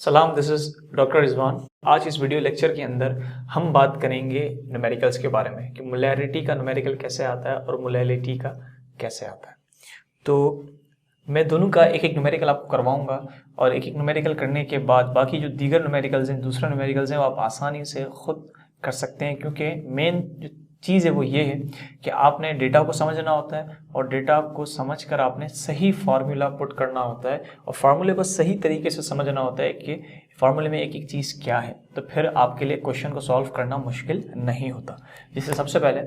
सलाम, this is doctor Rizwan. आज इस वीडियो लेक्चर के अंदर हम बात करेंगे न्यूमेरिकल्स के बारे में कि मोलैरिटी का न्यूमेरिकल कैसे आता है और मोलैलिटी का कैसे आता है। तो मैं दोनों का एक एक न्यूमेरिकल आपको करवाऊंगा और एक एक न्यूमेरिकल करने के बाद बाकी जो दीगर न्यूमेरिकल्स हैं, दूसरे न्यूमेरिकल्स हैं, वो आप आसानी से खुद कर सकते हैं, क्योंकि मेन जो चीज़ है वो ये है कि आपने डेटा को समझना होता है और डेटा को समझकर आपने सही फार्मूला पुट करना होता है और फार्मूले को सही तरीके से समझना होता है कि फार्मूले में एक एक चीज़ क्या है। तो फिर आपके लिए क्वेश्चन को सॉल्व करना मुश्किल नहीं होता। जिससे सबसे पहले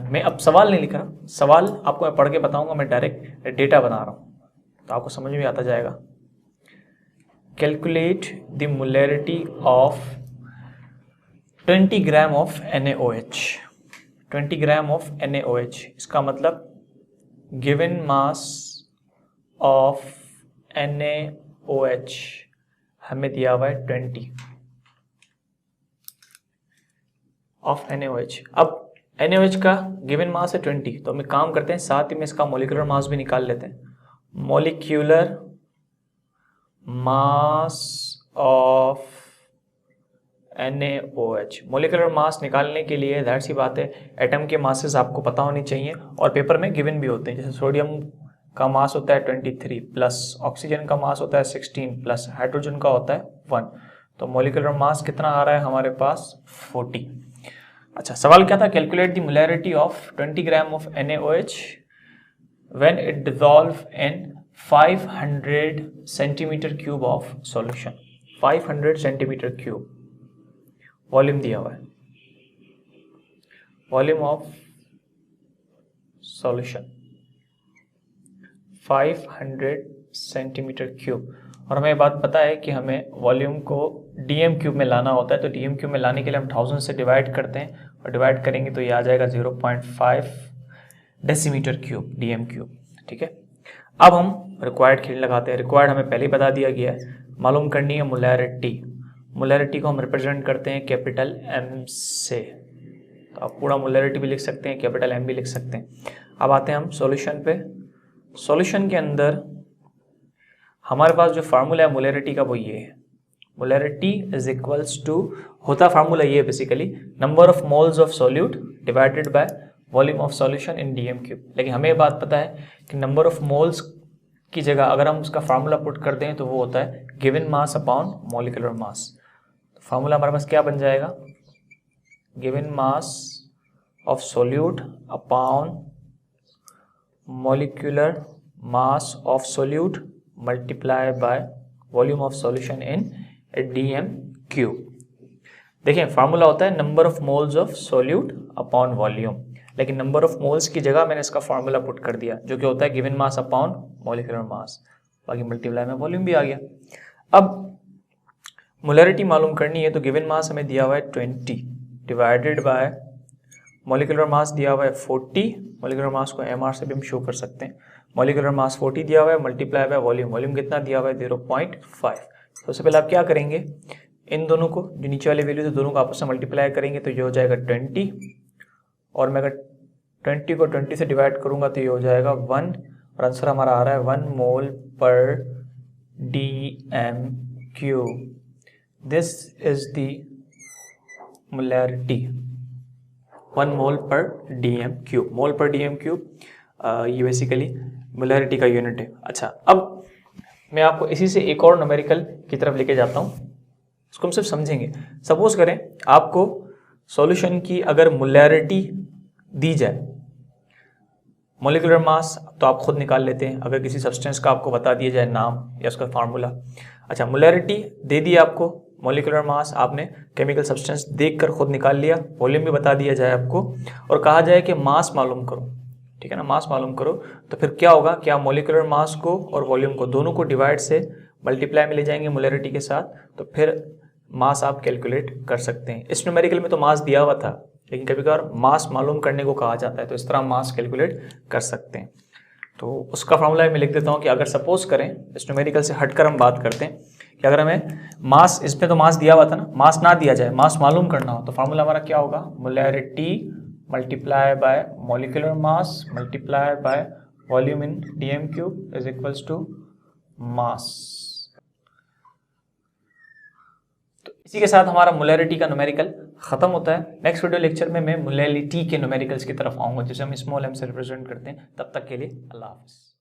मैं अब सवाल नहीं लिख रहा, सवाल आपको मैं पढ़ के बताऊंगा, मैं डायरेक्ट डेटा बना रहा हूँ तो आपको समझ में आता जाएगा। Calculate the molarity of 20 gram of NaOH। 20 gram of NaOH, इसका मतलब गिवन मास ऑफ NaOH हमें दिया हुआ है 20 ऑफ NaOH। अब NaOH का गिवन मास है 20, तो हम एक काम करते हैं, साथ ही में इसका मॉलिक्यूलर मास भी निकाल लेते हैं। Molecular mass of NaOH। Molecular mass निकालने के लिए जाहिर सी बात है एटम के मासेस आपको पता होनी चाहिए और पेपर में गिवन भी होते हैं। जैसे सोडियम का मास होता है 23 प्लस, ऑक्सीजन का मास होता है 16 प्लस, हाइड्रोजन का होता है 1। तो मॉलिक्यूलर मास कितना आ रहा है हमारे पास 40। अच्छा, सवाल क्या था? Calculate the molarity of 20 gram of NaOH when it dissolve in 500 centimetre cube of solution. 500 centimetre cube volume दिया हुआ है, volume of solution 500 centimetre cube. और हमें बात पता है कि हमें वॉल्यूम को DM क्यूब में लाना होता है, तो DM क्यूब में लाने के लिए हम 1000 से डिवाइड करते हैं और डिवाइड करेंगे तो ये आ जाएगा 0.5 डेसीमीटर क्यूब DM क्यूब। ठीक है, अब हम रिक्वायर्ड खेल लगाते हैं। रिक्वायर्ड हमें पहले ही बता दिया गया है, मालूम करनी है मोलैरिटी। मोलैरिटी को हम रिप्रेजेंट करते हैं कैपिटल M से, तो आप पूरा मोलैरिटी भी लिख सकते हैं, कैपिटल M भी लिख सकते हैं। अब आते हैं हम सॉल्यूशन पे। सॉल्यूशन के अंदर हमारे पास जो फार्मूला है मोलैरिटी का वो ये है, मोलैरिटी इज इक्वल्स टू, होता फार्मूला ये है basically, number of moles of solute divided by volume of solution in DM cube. लेकिन हमें ये बात पता है कि नंबर ऑफ मोल्स की जगह अगर हम उसका फार्मूला पुट कर दें तो वो होता है given mass upon molecular mass. Formula हमारे पास क्या बन जाएगा? Given mass of solute upon molecular mass of solute multiply by volume of solution in DM cube. देखिए फार्मूला होता है number of moles of solute upon volume, लेकिन number of moles की जगह मैंने इसका फार्मूला पुट कर दिया जो कि होता है given mass upon molecular mass, बाकी मल्टीप्लाई में वॉल्यूम भी आ गया। अब मोलैरिटी मालूम करनी है तो गिवन मास हमें दिया हुआ है 20 डिवाइडेड बाय मॉलिक्यूलर मास दिया हुआ है 40। मॉलिक्यूलर मास को MR से भी हम शो कर सकते हैं। मॉलिक्यूलर मास 40 दिया हुआ है, मल्टीप्लाई बाय वॉल्यूम, वॉल्यूम कितना दिया हुआ है 0.5। तो सबसे पहले आप क्या करेंगे, इन दोनों को जो नीचे वाले वैल्यू दोनों को आपस में मल्टीप्लाई करेंगे तो ये हो जाएगा 20, और मैं अगर 20 को 20 से डिवाइड करूंगा तो ये हो जाएगा 1, और आंसर हमारा आ रहा है 1 मोल पर DM cube. This is the molarity, 1 मोल पर DM क्यूब। मोल पर DM क्यूब ये बेसिकली मोलैरिटी का यूनिट है। अच्छा, अब मैं आपको इसी से एक और न्यूमेरिकल की तरफ लेके जाता हूँ, इसको हम सिर्फ समझेंगे। सपोज करें आपको सॉल्यूशन की अगर मोलैरिटी दी जाए, मॉलिक्यूलर मास तो आप खुद निकाल लेते हैं, अगर किसी सब्सटेंस का आपको बता दिया जाए नाम या उसका फार्मूला। अच्छा, मोलैरिटी दे दी आपको, मॉलिक्यूलर मास आपने केमिकल सब्सटेंस देखकर खुद निकाल लिया, वॉल्यूम भी बता दिया जाए आपको और कहा जाए कि मास मालूम करो, ठीक है ना, मास मालूम करो, तो फिर क्या होगा कि आप मॉलिक्यूलर मास को और वॉल्यूम को दोनों को डिवाइड से मल्टीप्लाई में ले जाएंगे मोलैरिटी के साथ, तो फिर मास आप कैलकुलेट कर सकते हैं। इस न्यूमेरिकल में तो मास दिया हुआ था, लेकिन कभी कभार मास मालूम करने को कहा जाता है, तो इस तरह मास कैलकुलेट कर सकते हैं। तो उसका फॉर्मूला मैं लिख देता हूँ कि अगर सपोज करें, इस न्यूमेरिकल से हटकर हम बात करते हैं कि अगर हमें मास, इसमें तो मास दिया हुआ था ना, मास ना दिया जाए, मास मालूम करना हो, तो फार्मूला हमारा क्या होगा? Molarity multiply by molecular mass multiply by volume in DM cube is equals to mass. इसी के साथ हमारा मोलैरिटी का न्यूमेरिकल खत्म होता है। नेक्स्ट वीडियो लेक्चर में मैं मोलैरिटी के न्यूमेरिकल्स की तरफ आऊंगा जिसे हम स्मॉल m से रिप्रेजेंट करते हैं। तब तक के लिए अल्लाह हाफिज़।